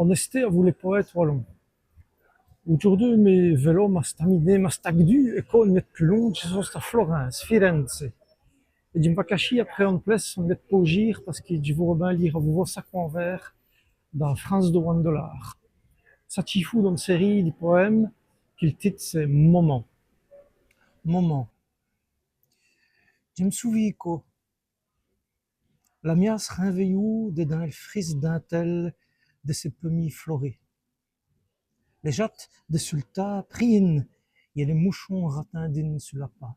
Oneste a voulu poète wallon. Aujourd'hui, mes vélos m'a staminé, m'a stagdu, et qu'on met plus long, je suis à Florence, Firenze. Et je me cacher après en place, on met pas gire, parce que je vous bien lire vos sacs en verre dans France de $1. Ça t'y fout dans une série de poèmes, qu'il titre c'est Moment. Moment. Je me souviens que la mias réveillou de dans le frise d'un tel de ses pommiers florés. Les jattes de sulta prient, et les mouchons ratindinent sur la pas.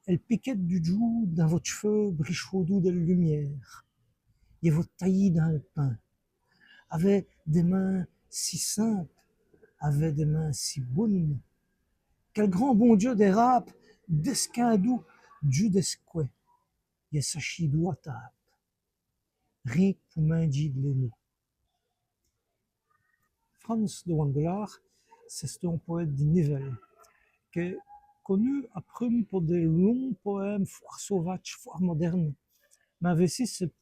Elle piquette du joug dans votre cheveu brichaudou de lumière, et votre taillis dans le pain, avait des mains si simples, avait des mains si bonnes. Quel grand bon Dieu des rapes, d'escadou, du desquet, et sachidou à table. Rien pour manger de l'ennemi. Franz de Wandelar, c'est un poète de Nivelles, qui est connu après pour des longs poèmes fort sauvages, fort modernes, mais aussi c'est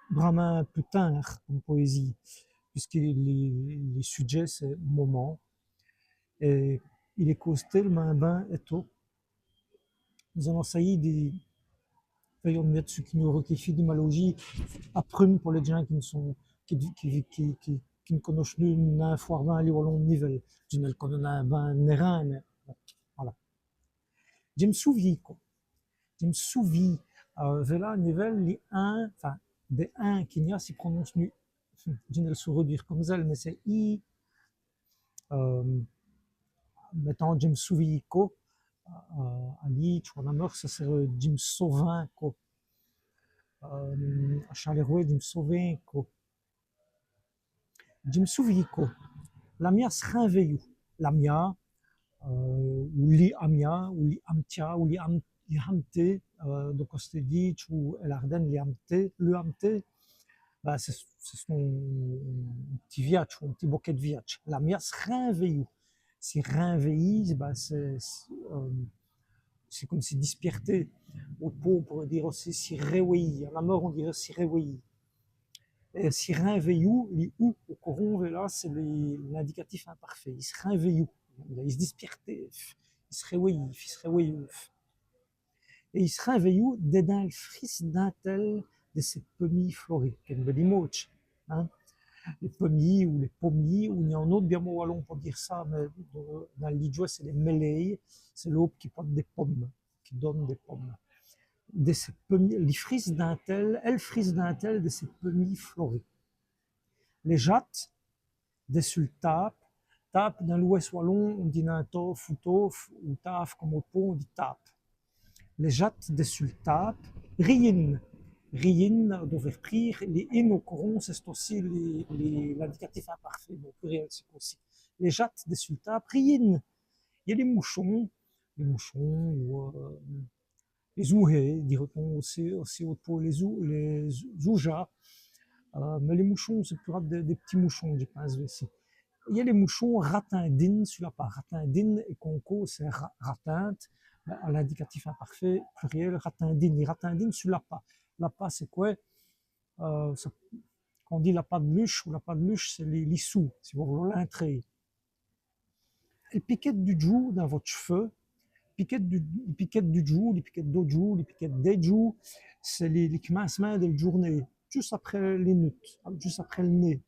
vraiment plus tendre comme poésie, puisque les sujets c'est moment, et il est costé le main bain et tout. Nous avons essayé de faire mettre ce qui nous requifie d'imalogie, après pour les gens qui ne sont, qui ne connaissent n'un foire bain à l'Iwalon Nivelle. Je ne le connais un bain nérin, mais voilà. Je me souviens, quoi. Je me souviens, Vela, Nivelle, les un, enfin, des un qui n'y a, s'y prononce nu. Je ne le saurais dire comme ça, mais c'est I, euh, mettons, je me souviens, quoi. Ali, tu vois, la mort, ça c'est Jim Sauvin, quoi. À Charleroi, Jim Sauvin, quoi. Je me souviens, quoi. La mia se réveille. La mia, ou li amia, ou li amtia, ou li hamte, donc on se dit, ou el arden li hamte, le hamte, bah, c'est son petit viatch, un petit bouquet de viatch. La mia se réveille. Si réveille, bah, c'est comme si disperté. Au pot, on pourrait dire aussi si réveillé. À la mort, on dirait si réveillé. Et si réveille, les ou au courant, là, c'est l'indicatif imparfait. Il se réveille. Il se disperté. Il se réveille. Il se réveille. Et il se réveille dedans le fris d'un tel de ces pommiers fleuris. Quel bel image. Hein? Les pommiers ou les pommiers, ou il y a un autre bien mot wallon pour dire ça, mais dans le Lidjois, c'est les mêlées, c'est l'aube qui porte des pommes, qui donne des pommes. De ces pommiers, les frises d'un tel, elles frises d'un tel de ces pommiers fleuris. Les jattes, des sultapes, tape dans l'ouest wallon, on dit un tof ou tof, ou taf comme au pot, on dit tape. Les jattes des sultapes, rien. Rien doivent écrire, les in au courant, c'est aussi l'indicatif imparfait, donc pluriel c'est aussi. Les jattes des sultapes, rien. Il y a les mouchons, ou les ouhés, dirait-on aussi au pot, les oujas, mais les mouchons, c'est plus rare des petits mouchons, je pense aussi. Il y a les mouchons ratindines, celui-là pas ratindine, et conco, c'est ratinte, à l'indicatif imparfait, pluriel, ratindine. Les ratindines, celui-là pas. La pas, c'est quoi? Quand on dit la pas de luche, ou la pas de luche, c'est les sous, si vous voulez l'entrée. Les piquettes du jou dans votre cheveu, piquettes du jou, les piquettes d'autres jou, les piquettes des jou, c'est les commencements de la journée, juste après les nuits, juste après le nez.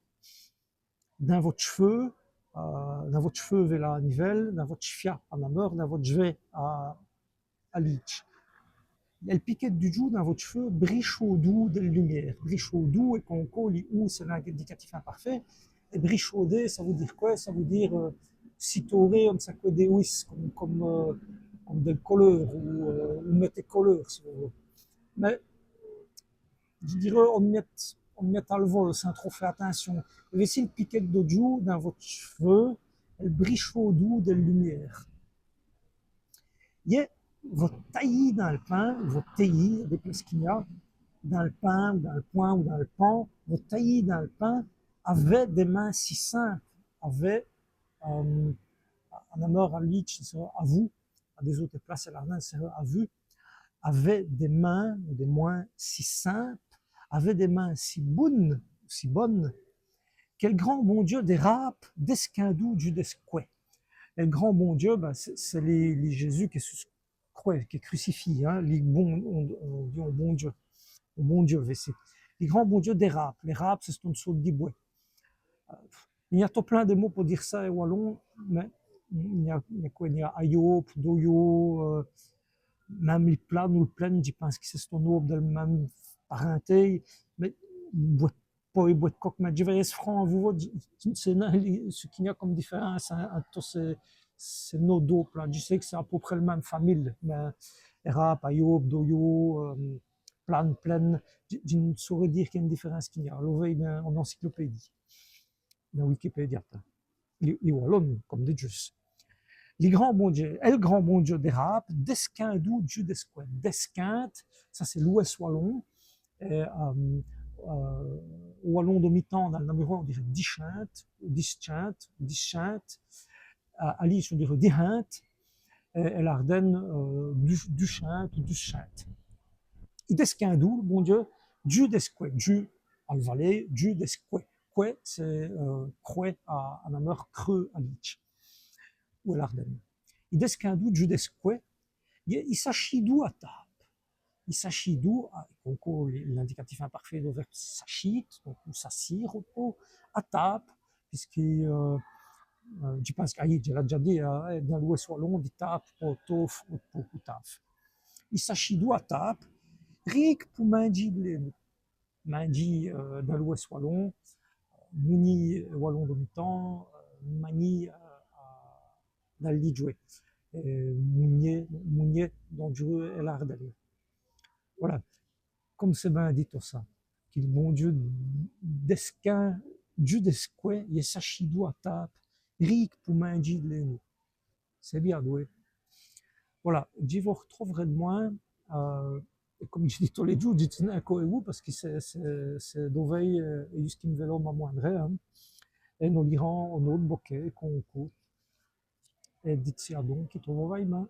Dans votre cheveu vers la nivelle, dans votre chefia à la mort, dans votre jvé à l'itch. Elle piquette du jour dans votre cheveu, brichot doux de lumière. Brichot doux et qu'on colle ou c'est l'indicatif imparfait. Et brichaudé, ça veut dire quoi? Ça veut dire citoré, on sait quoi des whis, comme des couleurs ou mettre couleurs, si vous voulez. Mais je dirais, on met à le vol sans trop faire attention. Et si le piquette de jour dans votre cheveu, elle brichot doux de lumière. Il y a votre taillis dans le pain, votre taillis, des places qu'il y a, dans le pain, ou dans le poing, ou dans le pan, votre taillis dans le pain avait des mains si simples, avait, en amour à lui, à vous, à des autres places à l'arnaque, c'est à vous, avait des mains, ou des moins si simples, avait des mains si bonnes, aussi bonne. Quel grand bon Dieu des rapes, d'esquindou, du desque. Et le grand bon Dieu, ben, c'est les Jésus qui est crucifié, hein, les bons, on dit au bon Dieu, c'est les grands bon Dieu des rapes. Les rapes, c'est ce qu'on saute du bois. Il y a tout plein de mots pour dire ça en wallon, mais il y a quoi? Il y a ayo, doyo, même les plans ou le plein, je pense que c'est ton nom de même parenté, mais boîte pas une boîte coque, mais je vais être franc, vous c'est ce qu'il y a comme différence entre ces nos deux plans. Je sais que c'est à peu près la même famille, mais rap, ayob, doyo, plan, plein, je ne saurais dire qu'il y a une différence qu'il y a. L'ouvre en encyclopédie, dans Wikipédia, les wallons, comme des jus. Les grands bon Dieu, el grand bon Dieu des rap, d'esquindou, Dieu d'esquin. Desquinte, ça c'est l'ouest wallon. Et, wallon de mi-temps, dans le numéro, on dirait dichinte, ou dischinte, dischinte. À Alice, on dirait dihinte. Et l'Ardenne, duchinte ou duchinte. Desquindou, bon Dieu, Dieu d'esquin. Dieu en vallée, Dieu d'esquin. Quoi, c'est croix à Namur, creux à Lich. Ou à l'Ardenne. Il desquindou, Dieu d'esquin. Il s'agit d'où à table. Il s'agit d'où, l'indicatif imparfait de verbe s'achit, donc ou s'assire à table, puisque je pense qu'il l'a déjà dit, dans l'ouest wallon, on dit table, au tof, au taf. Il s'agit d'où à table, ric pour manger dans l'ouest wallon, mouni wallon de mi-temps, mani dans le jouet, mounier dans le jeu et l'Ardenne. Voilà, comme c'est bien dit tout ça, qu'il bon Dieu d'esquin, Dieu d'esquin, il s'achidou à table, ric pour manger de l'eau. C'est bien doué. Voilà, je vous retrouverai de moins, comme je dis tous les jours, je dis un vous parce que c'est d'oveille et juste qui me vélo ma moindre, hein. Et nous lirons en autre bouquet, qu'on coûte. Et dites-y à donc, qui trouve au main.